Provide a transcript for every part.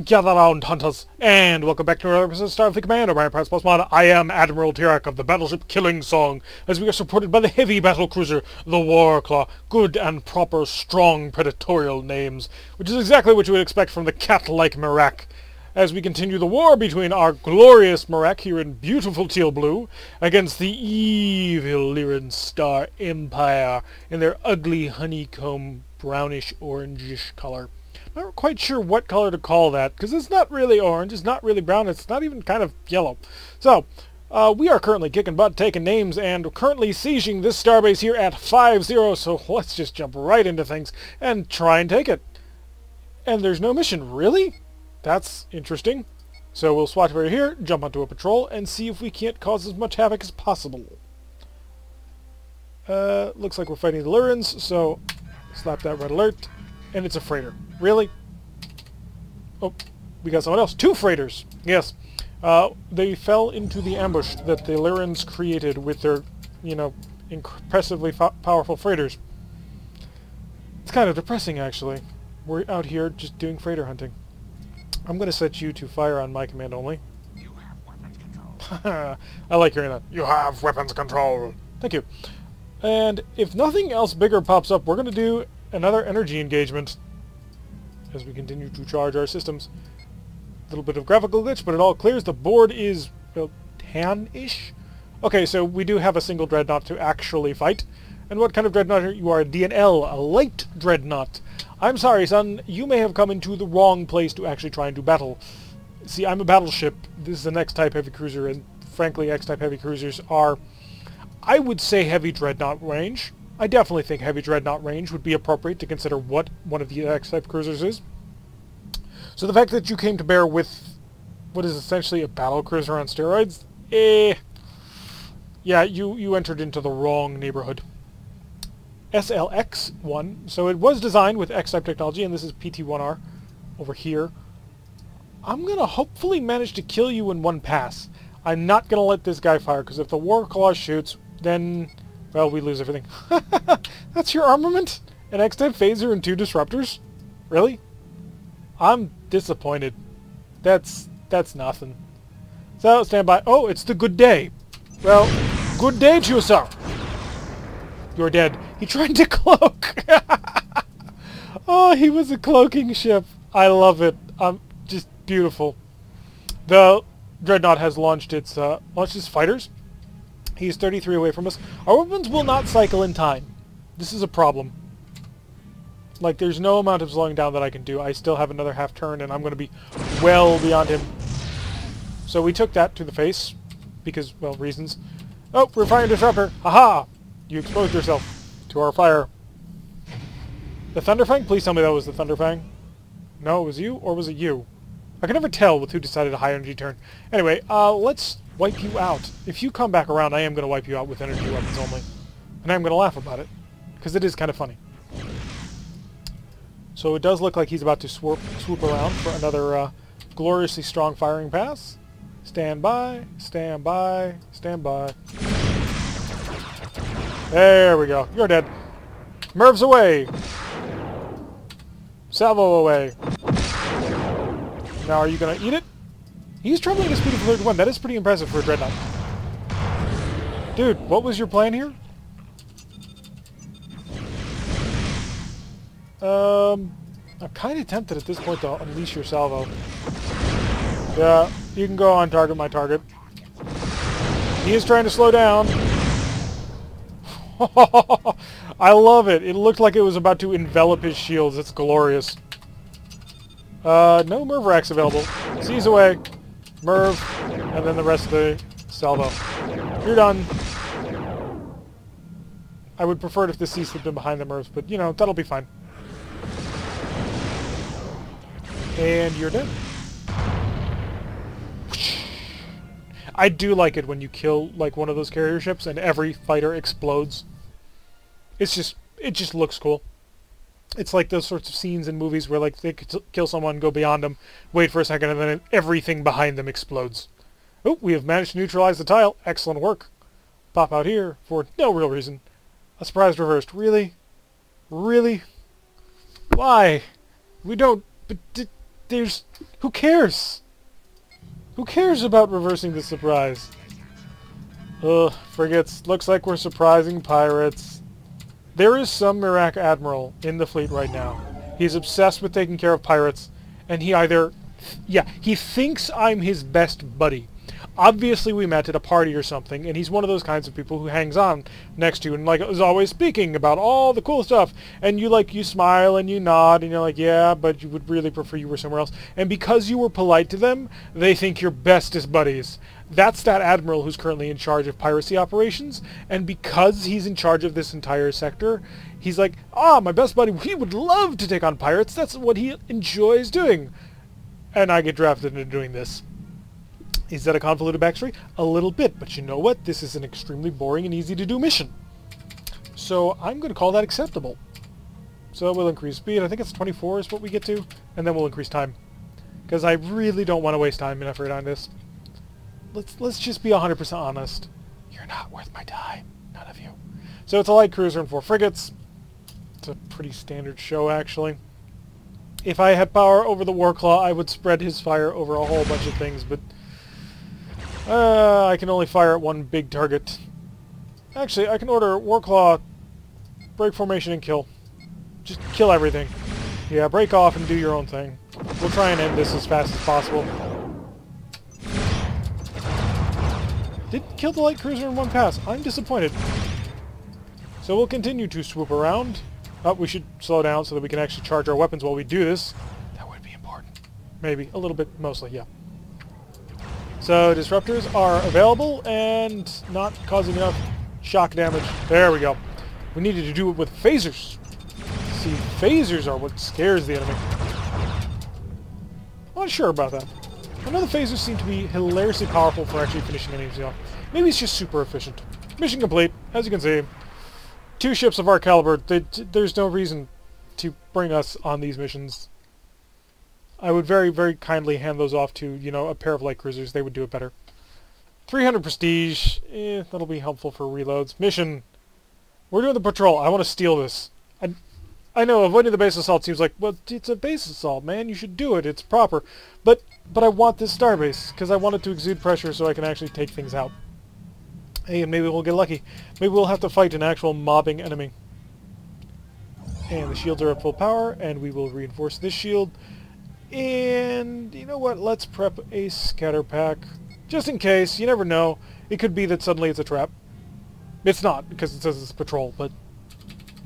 Gather round, hunters, and welcome back to another episode of Starfleet Command, Orion Pirates Plus Mod. I am Admiral Tirak of the battleship Killing Song, as we are supported by the heavy battle cruiser, the Warclaw. Good and proper, strong, predatorial names, which is exactly what you would expect from the cat-like Merak. As we continue the war between our glorious Merak here in beautiful teal blue, against the evil Lyran Star Empire in their ugly honeycomb brownish orangish color. Not quite sure what color to call that, because it's not really orange, it's not really brown, it's not even kind of yellow. So, we are currently kicking butt, taking names, and currently sieging this starbase here at 5-0, so let's just jump right into things and try and take it. And there's no mission, really? That's interesting. So we'll swatch over here, jump onto a patrol, and see if we can't cause as much havoc as possible. Looks like we're fighting the Lyrans, so slap that red alert. And it's a freighter. Really? Oh, we got someone else. 2 freighters! Yes. They fell into the ambush that the Lyrans created with their, impressively powerful freighters. It's kind of depressing, actually. We're out here just doing freighter hunting. I'm going to set you to fire on my command only. You have weapons control. I like hearing that. You have weapons control. Thank you. And if nothing else bigger pops up, we're going to do another energy engagement as we continue to charge our systems. A little bit of graphical glitch, but it all clears. The board is, well, tan-ish. Okay, so we do have a single dreadnought to actually fight. And what kind of dreadnought are you? Are a DNL, a light dreadnought. I'm sorry, son. You may have come into the wrong place to actually try and do battle. See, I'm a battleship. This is an X-type heavy cruiser, and frankly, X-type heavy cruisers are, I would say, heavy dreadnought range. I definitely think heavy dreadnought range would be appropriate to consider what one of the X-type cruisers is. So the fact that you came to bear with what is essentially a battle cruiser on steroids, yeah, you entered into the wrong neighborhood. SLX-1, so it was designed with X-type technology, and this is PT-1R over here. I'm going to hopefully manage to kill you in one pass. I'm not going to let this guy fire, because if the Warclaw shoots, then, well, we lose everything. That's your armament? An X-type phaser and 2 disruptors? Really? I'm disappointed. That's nothing. So, stand by. Oh, it's the good day. Well, good day to you, sir. You're dead. He tried to cloak. Oh, he was a cloaking ship. I love it. Just beautiful. The Dreadnought has launched its fighters. He's 33 away from us. Our weapons will not cycle in time. This is a problem. Like, there's no amount of slowing down that I can do. I still have another half turn, and I'm going to be well beyond him. So we took that to the face, because, well, reasons. Oh, we're firing disruptor. Haha! You exposed yourself to our fire. The Thunderfang? Please tell me that was the Thunderfang. No, it was you, or was it you? I can never tell with who decided a high energy turn. Anyway, let's wipe you out. If you come back around, I am going to wipe you out with energy weapons only. And I'm going to laugh about it, because it is kind of funny. So it does look like he's about to swoop around for another gloriously strong firing pass. Stand by, stand by, stand by. There we go. You're dead. Mervs away. Salvo away. Now are you going to eat it? He's traveling at a speed of 31. That is pretty impressive for a dreadnought. Dude, what was your plan here? I'm kind of tempted at this point to unleash your salvo. Yeah, you can go on target my target. He is trying to slow down. I love it. It looked like it was about to envelop his shields. It's glorious. No Merv racks available. Seize away. Merv, and then the rest of the salvo. You're done. I would prefer it if the Cease had been behind the Mervs, but, that'll be fine. And you're dead. I do like it when you kill, like, one of those carrier ships and every fighter explodes. It just looks cool. It's like those sorts of scenes in movies where, like, they could kill someone, go beyond them, wait for a second, and then everything behind them explodes. Oh, we have managed to neutralize the tile. Excellent work. Pop out here for no real reason. A surprise reversed. Really? Really? Why? We don't... But there's... Who cares? Who cares about reversing the surprise? Ugh, frigates. Looks like we're surprising pirates. There is some Mirak admiral in the fleet right now. He's obsessed with taking care of pirates, and he either... Yeah, he thinks I'm his best buddy. Obviously we met at a party or something, and he's one of those kinds of people who hangs on next to you and like is always speaking about all the cool stuff, and you smile and you nod and you're like, yeah, but you would really prefer you were somewhere else. And because you were polite to them, they think you're bestest buddies. That's that admiral who's currently in charge of piracy operations, and because he's in charge of this entire sector, he's like, my best buddy, he would love to take on pirates. That's what he enjoys doing. And I get drafted into doing this. Is that a convoluted backstory? A little bit, but you know what? This is an extremely boring and easy to do mission. So I'm going to call that acceptable. So we'll increase speed. I think it's 24 is what we get to, and then we'll increase time. Because I really don't want to waste time and effort on this. Let's just be 100% honest. You're not worth my time. None of you. So it's a light cruiser and 4 frigates. It's a pretty standard show, actually. If I had power over the Warclaw, I would spread his fire over a whole bunch of things, but... I can only fire at one big target. Actually, I can order Warclaw, break formation and kill. Just kill everything. Yeah, break off and do your own thing. We'll try and end this as fast as possible. Didn't kill the light cruiser in one pass. I'm disappointed. So we'll continue to swoop around. We should slow down so that we can actually charge our weapons while we do this. That would be important. Maybe. A little bit. Mostly, yeah. So disruptors are available and not causing enough shock damage. There we go. We needed to do it with phasers. See, phasers are what scares the enemy. I'm not sure about that. I know the phasers seem to be hilariously powerful for actually finishing enemies off. Maybe it's just super efficient. Mission complete, as you can see. 2 ships of our caliber. There's no reason to bring us on these missions. I would very, very kindly hand those off to, a pair of light cruisers. They would do it better. 300 prestige. That'll be helpful for reloads. Mission. We're doing the patrol. I want to steal this. I know, avoiding the base assault seems like, well, it's a base assault, man. You should do it. It's proper. But I want this starbase, because I want it to exude pressure so I can actually take things out. Hey, and maybe we'll get lucky. Maybe we'll have to fight an actual mobbing enemy. And the shields are at full power, and we will reinforce this shield. And you know what? Let's prep a scatter pack. Just in case. You never know. It could be that suddenly it's a trap. It's not, because it says it's patrol, but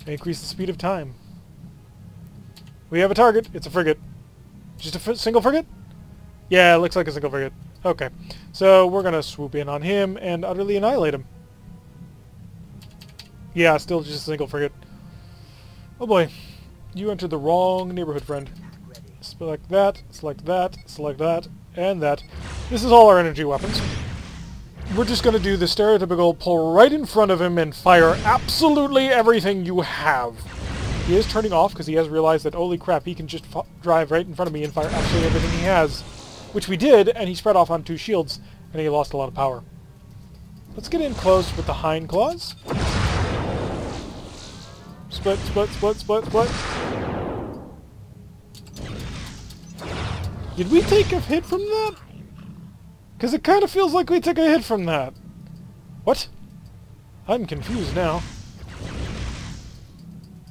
increase the speed of time. We have a target. It's a frigate. Just a single frigate? Yeah, it looks like a single frigate. Okay. So we're going to swoop in on him and utterly annihilate him. Yeah, still just a single frigate. Oh boy. You entered the wrong neighborhood, friend. Select that, select that, select that, and that. This is all our energy weapons. We're just going to do the stereotypical pull right in front of him and fire absolutely everything you have. He is turning off because he has realized that, holy crap, he can just drive right in front of me and fire absolutely everything he has. Which we did, and he spread off on 2 shields, and he lost a lot of power. Let's get in close with the hind claws. Split, split, split, split, split. Did we take a hit from that? Because it kind of feels like we took a hit from that. What? I'm confused now.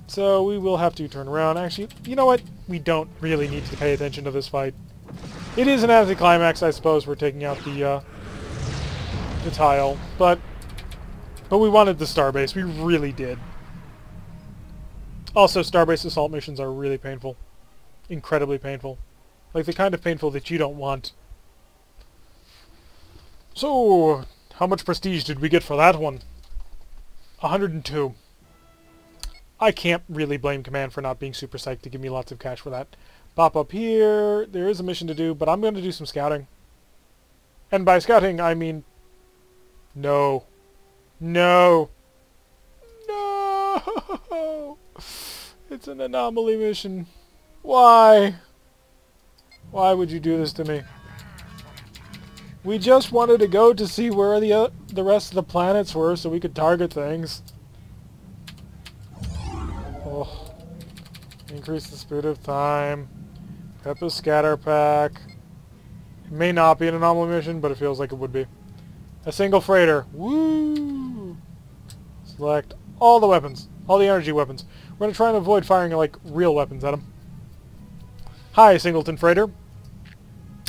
So we will have to turn around. Actually, you know what? We don't really need to pay attention to this fight. It is an anticlimax, I suppose, we're taking out the tile. But we wanted the starbase. We really did. Also, starbase assault missions are really painful. Incredibly painful. Like the kind of painful that you don't want. So, how much prestige did we get for that one? 102. I can't really blame Command for not being super psyched to give me lots of cash for that. Pop up here. There is a mission to do, but I'm going to do some scouting. And by scouting, I mean... No. No. No! It's an anomaly mission. Why? Why would you do this to me? We just wanted to go to see where the rest of the planets were so we could target things. Oh. Increase the speed of time. Prep a scatter pack. It may not be an anomaly mission, but it feels like it would be. A single freighter. Woo! Select all the weapons. All the energy weapons. We're going to try and avoid firing, like, real weapons at them. Hi, Singleton Freighter.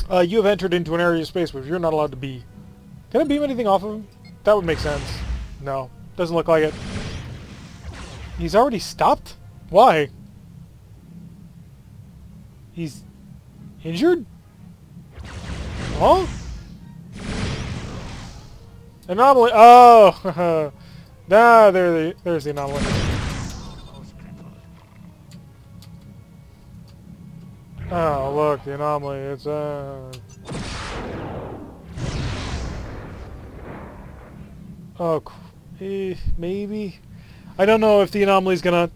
You have entered into an area of space where you're not allowed to be. Can I beam anything off of him? That would make sense. No. Doesn't look like it. He's already stopped? Why? He's injured? Huh? Anomaly. Oh! There's the anomaly. Oh, look, the anomaly. It's, Oh, maybe? I don't know if the anomaly's gonna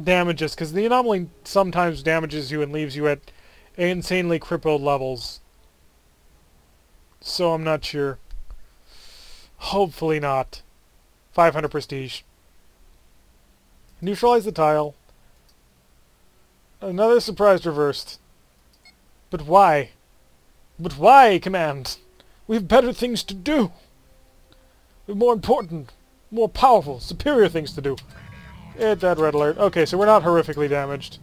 damage us, because the anomaly sometimes damages you and leaves you at insanely crippled levels. So I'm not sure. Hopefully not. 500 prestige. Neutralize the tile. Another surprise reversed. But why? But why, Command? We have better things to do. We have more important, more powerful, superior things to do. Hit that red alert. Okay, so we're not horrifically damaged.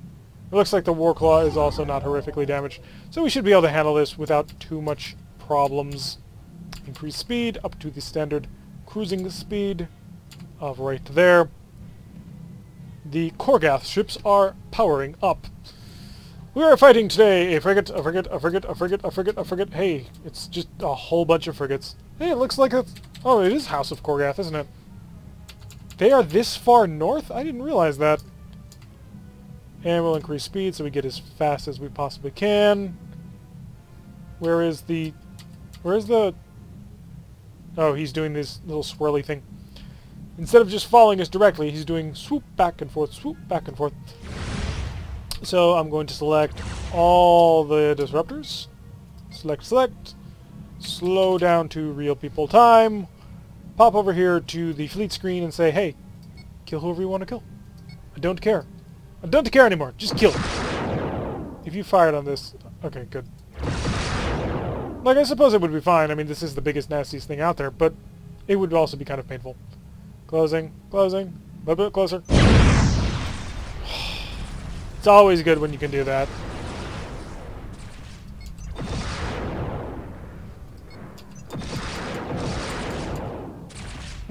It looks like the Warclaw is also not horrifically damaged. So we should be able to handle this without too much problems. Increase speed up to the standard cruising speed of right there. The Korgath ships are powering up. We are fighting today a frigate, a frigate, a frigate, a frigate, a frigate, a frigate. Hey, it's just a whole bunch of frigates. Hey, it looks like a... Oh, it is House of Korgath, isn't it? They are this far north? I didn't realize that. And we'll increase speed so we get as fast as we possibly can. Where is the... Oh, he's doing this little swirly thing. Instead of just following us directly, he's doing swoop back and forth, swoop back and forth. So I'm going to select all the disruptors. Select, select. Slow down to real people time. Pop over here to the fleet screen and say, hey, kill whoever you want to kill. I don't care. I don't care anymore. Just kill. If you fired on this... Okay, good. Like, I suppose it would be fine. I mean, this is the biggest, nastiest thing out there, but it would also be kind of painful. Closing, closing, a little bit closer. It's always good when you can do that.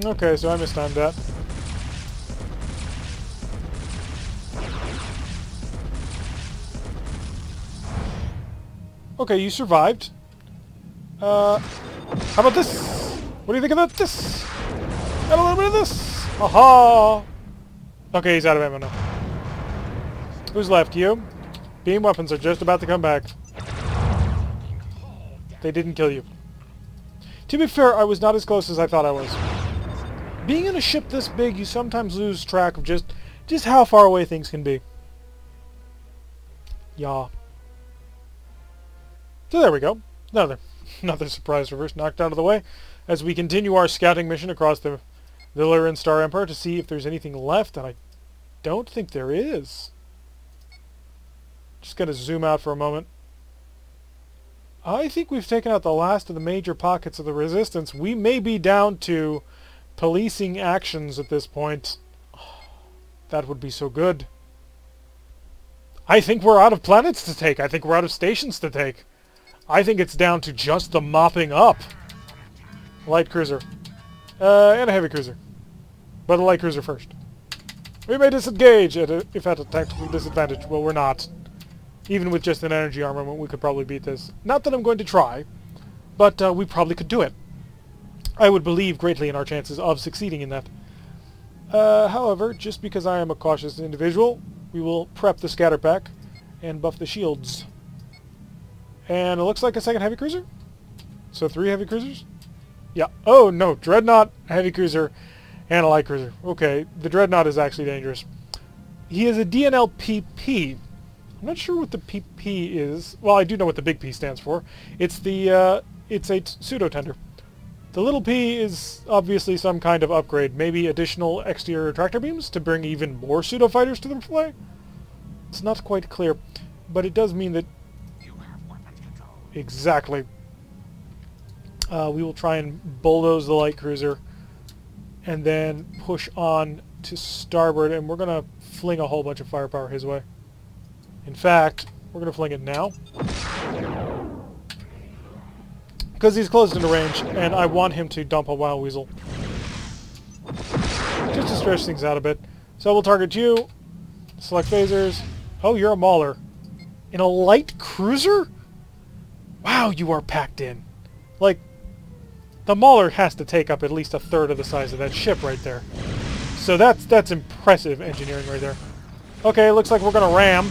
Okay, so I mistimed that. Okay, you survived. How about this? What do you think about this? Got a little bit of this. Aha! Okay, he's out of ammo now. Who's left? You? Beam weapons are just about to come back. They didn't kill you. To be fair, I was not as close as I thought I was. Being in a ship this big, you sometimes lose track of just how far away things can be. Yeah. So there we go. Another surprise reverse knocked out of the way as we continue our scouting mission across the Lyran Star Empire to see if there's anything left, and I don't think there is. Just going to zoom out for a moment. I think we've taken out the last of the major pockets of the Resistance. We may be down to policing actions at this point. That would be so good. I think we're out of planets to take. I think we're out of stations to take. I think it's down to just the mopping up. Light cruiser. And a heavy cruiser. But a light cruiser first. We may disengage if at a tactical disadvantage. Well, we're not. Even with just an energy armament, we could probably beat this. Not that I'm going to try, but we probably could do it. I would believe greatly in our chances of succeeding in that. However, just because I am a cautious individual, we will prep the scatter pack and buff the shields. And it looks like a second heavy cruiser? So 3 heavy cruisers? Yeah. Oh, no. Dreadnought, heavy cruiser, and a light cruiser. Okay, the Dreadnought is actually dangerous. He is a DNL PP. I'm not sure what the PP is. Well, I do know what the big P stands for. It's the, it's a pseudo-tender. The little P is obviously some kind of upgrade. Maybe additional exterior tractor beams to bring even more pseudo-fighters to the play? It's not quite clear, but it does mean that Exactly. We will try and bulldoze the light cruiser and then push on to starboard, and we're going to fling a whole bunch of firepower his way. In fact, we're going to fling it now. Because he's close into range, and I want him to dump a Wild Weasel. Just to stretch things out a bit. So we'll target you. Select phasers. Oh, you're a mauler. In a light cruiser? Wow, you are packed in. Like, the mauler has to take up at least a third of the size of that ship right there. So that's impressive engineering right there. Okay, looks like we're gonna ram.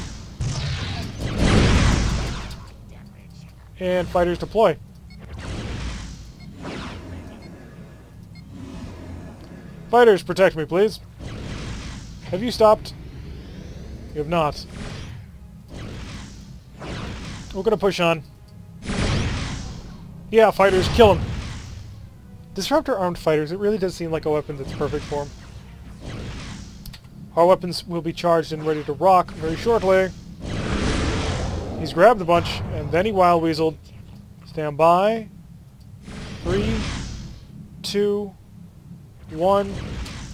And fighters deploy. Fighters, protect me, please. Have you stopped? You have not. We're gonna push on. Yeah, fighters, kill them. Disruptor armed fighters, it really does seem like a weapon that's perfect for them. Our weapons will be charged and ready to rock very shortly. He's grabbed a bunch, and then he Wild Weaseled. Stand by. 3, 2, 1,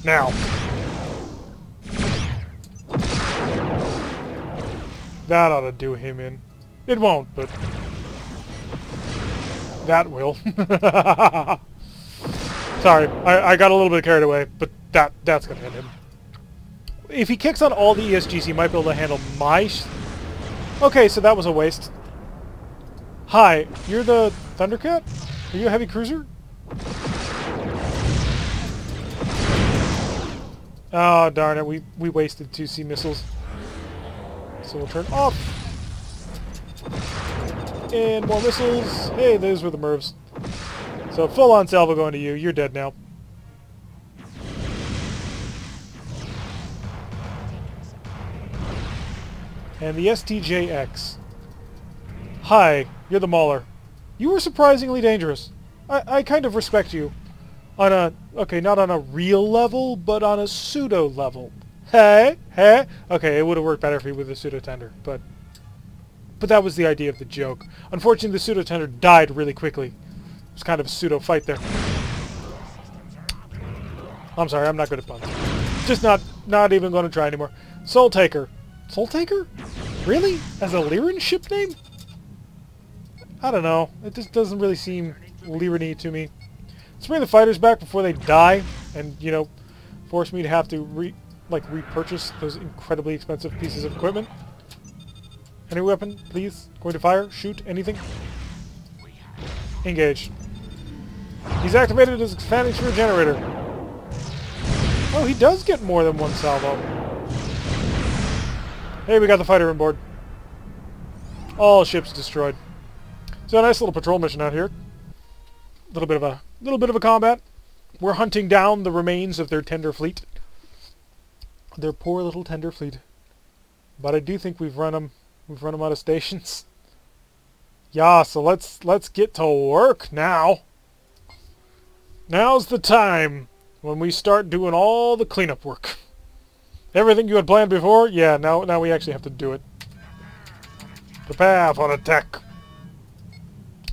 now. That ought to do him in. It won't, but that will. Sorry, I got a little bit carried away, but that's gonna hit him. If he kicks on all the ESGs, he might be able to handle my... Okay, so that was a waste. Hi, you're the Thundercat? Are you a heavy cruiser? Oh, darn it, we wasted 2 sea missiles. So we'll turn off. And more missiles. Hey, those were the MIRVs. So full-on salvo going to you. You're dead now. And the STJX. Hi, you're the Mauler. You were surprisingly dangerous. I kind of respect you. On a... Okay, not on a real level, but on a pseudo level. Hey? Hey? Okay, it would have worked better if he was a pseudo-tender, but that was the idea of the joke. Unfortunately, the pseudo-tender died really quickly. It was kind of a pseudo-fight there. I'm sorry, I'm not good at puns. Just not even going to try anymore. Soul Taker. Soul Taker? Really? As a Lyran ship name? I don't know. It just doesn't really seem Lyran-y to me. Let's bring the fighters back before they die and, you know, force me to have to repurchase those incredibly expensive pieces of equipment. Any weapon, please? Going to fire? Shoot? Anything? Engage. He's activated his expanding sphere generator. Oh, he does get more than 1 salvo. Hey, we got the fighter on board. All ships destroyed. So a nice little patrol mission out here. Little bit of a combat. We're hunting down the remains of their tender fleet. Their poor little tender fleet. But I do think we've run them out of stations. Yeah, so let's get to work now. Now's the time when we start doing all the cleanup work. Everything you had planned before, yeah, now we actually have to do it. Prepare for attack.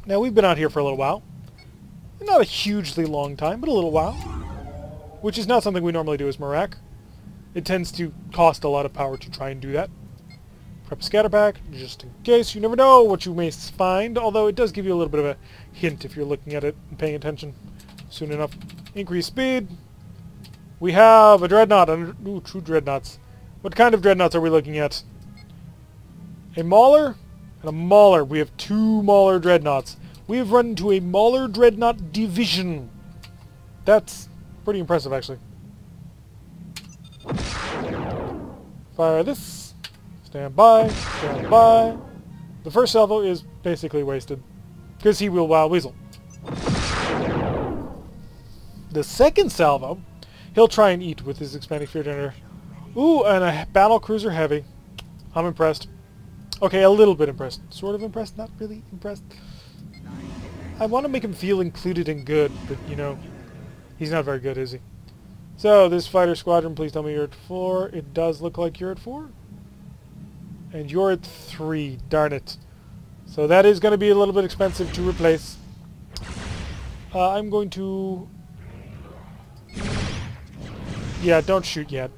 Now we've been out here for a little while. Not a hugely long time, but a little while. Which is not something we normally do as Merak. It tends to cost a lot of power to try and do that. Prep a scatter pack, just in case. You never know what you may find, although it does give you a little bit of a hint if you're looking at it and paying attention soon enough. Increase speed. We have a dreadnought. Ooh, 2 dreadnoughts. What kind of dreadnoughts are we looking at? A Mauler and a Mauler. We have 2 Mauler dreadnoughts. We have run into a Mauler dreadnought division. That's pretty impressive, actually. Fire this. Stand by. Stand by. The first salvo is basically wasted, because he will Wild Weasel. The second salvo, he'll try and eat with his expanding sphere generator. Ooh, and a battle cruiser heavy. I'm impressed. Okay, a little bit impressed. Sort of impressed, not really impressed. I want to make him feel included and good, but, you know, he's not very good, is he? So, this fighter squadron, please tell me you're at 4. It does look like you're at 4. And you're at 3. Darn it. So that is going to be a little bit expensive to replace. I'm going to... Yeah, don't shoot yet.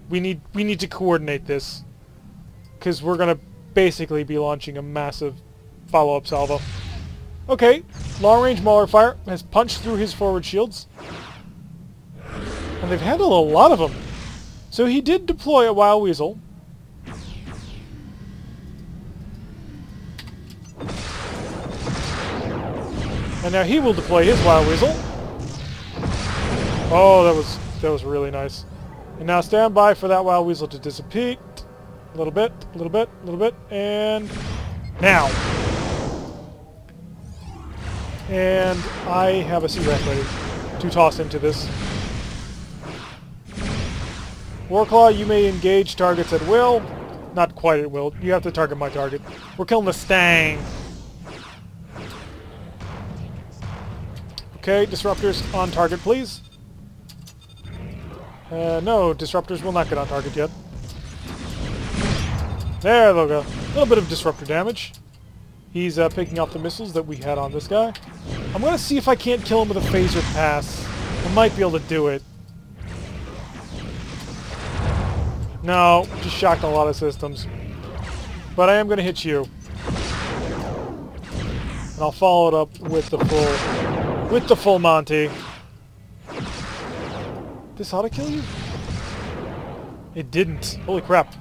We need to coordinate this. Because we're going to basically be launching a massive follow-up salvo. Okay, long-range Mauler fire has punched through his forward shields. And they've handled a lot of them. So he did deploy a Wild Weasel. And now he will deploy his Wild Weasel. Oh, that was really nice. And now stand by for that Wild Weasel to dissipate. A little bit, a little bit, a little bit, and now. And I have a C-Rack ready to toss into this. Warclaw, you may engage targets at will. Not quite at will. You have to target my target. We're killing the Stang. Okay, disruptors on target, please. No, disruptors will not get on target yet. There they'll go. A little bit of disruptor damage. He's picking off the missiles that we had on this guy. I'm going to see if I can't kill him with a phaser pass. I might be able to do it. No, just shocked a lot of systems. But I am going to hit you. And I'll follow it up with the full Monty. This ought to kill you? It didn't. Holy crap.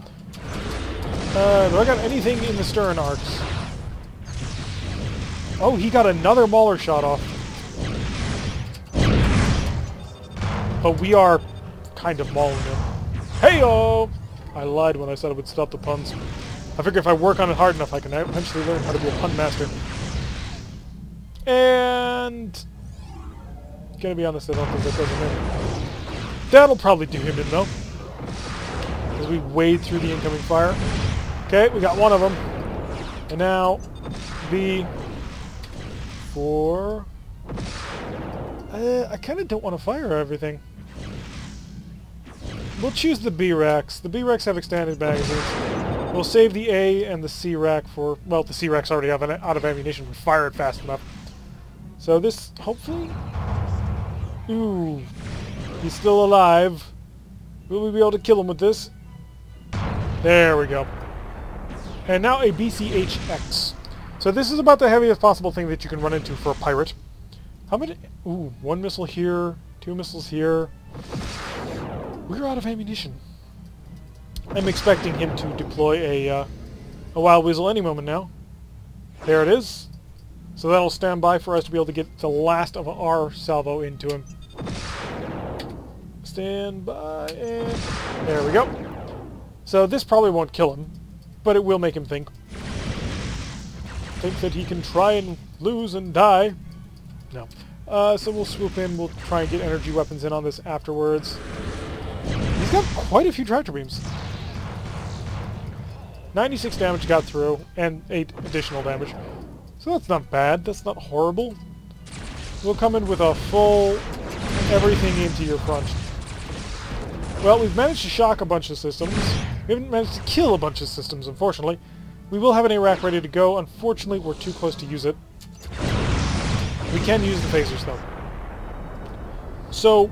Do I got anything in the stern arcs? Oh, he got another Mauler shot off. But we are kind of mauling him. Hey-oh! I lied when I said I would stop the puns. I figure if I work on it hard enough, I can eventually learn how to be a pun master. And... Gonna be honest, I don't think that does him in. That'll probably do him in, though. As we wade through the incoming fire. Okay, we got one of them. And now, B... 4... I kind of don't want to fire everything. We'll choose the B-Racks. The B-Racks have extended magazines. We'll save the A and the C-Rack for... Well, the C-Racks already have out of ammunition. We fire it fast enough. So this, hopefully... Ooh. He's still alive. Will we be able to kill him with this? There we go. And now a BCHX. So this is about the heaviest possible thing that you can run into for a pirate. How many... Ooh, one missile here, 2 missiles here. We're out of ammunition. I'm expecting him to deploy a Wild Weasel any moment now. There it is. So that'll stand by for us to be able to get the last of our salvo into him. Stand by, and there we go. So this probably won't kill him, but it will make him think. Think that he can try and lose and die. No. So we'll swoop in, we'll try and get energy weapons in on this afterwards. He's got quite a few tractor beams. 96 damage got through, and 8 additional damage. So that's not bad, that's not horrible. We'll come in with a full everything into your front. Well, we've managed to shock a bunch of systems. We haven't managed to kill a bunch of systems, unfortunately. We will have an A-Rack ready to go. Unfortunately, we're too close to use it. We can use the phasers, though. So,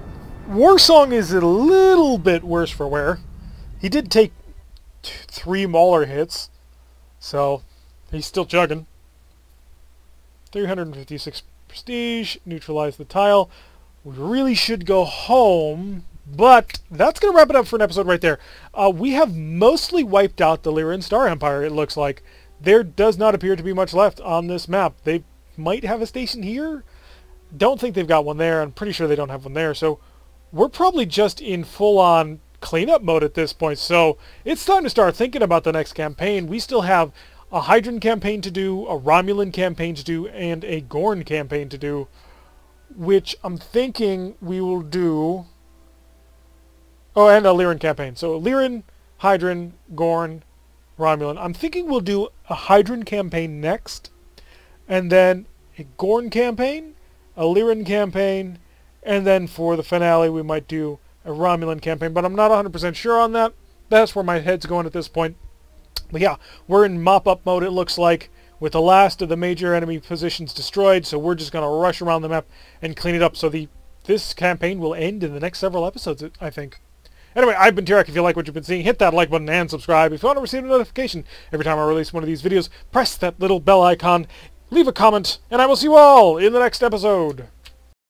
Warsong is a little bit worse for wear. He did take 3 Mauler hits, so he's still chugging. 356 prestige, neutralize the tile. We really should go home, but that's going to wrap it up for an episode right there. We have mostly wiped out the Lyran Star Empire, it looks like. There does not appear to be much left on this map. They might have a station here. Don't think they've got one there. I'm pretty sure they don't have one there. So we're probably just in full-on cleanup mode at this point. So it's time to start thinking about the next campaign. We still have a Hydran campaign to do, a Romulan campaign to do, and a Gorn campaign to do, which I'm thinking we will do... Oh, and a Lyran campaign. So Lyran, Hydran, Gorn, Romulan. I'm thinking we'll do a Hydran campaign next, and then a Gorn campaign, a Lyran campaign, and then for the finale we might do a Romulan campaign, but I'm not 100% sure on that. That's where my head's going at this point. But yeah, we're in mop-up mode, it looks like. with the last of the major enemy positions destroyed, so we're just going to rush around the map and clean it up. So this campaign will end in the next several episodes, I think. Anyway, I've been Tarek. If you like what you've been seeing, hit that like button and subscribe. If you want to receive a notification every time I release one of these videos, press that little bell icon, leave a comment, and I will see you all in the next episode.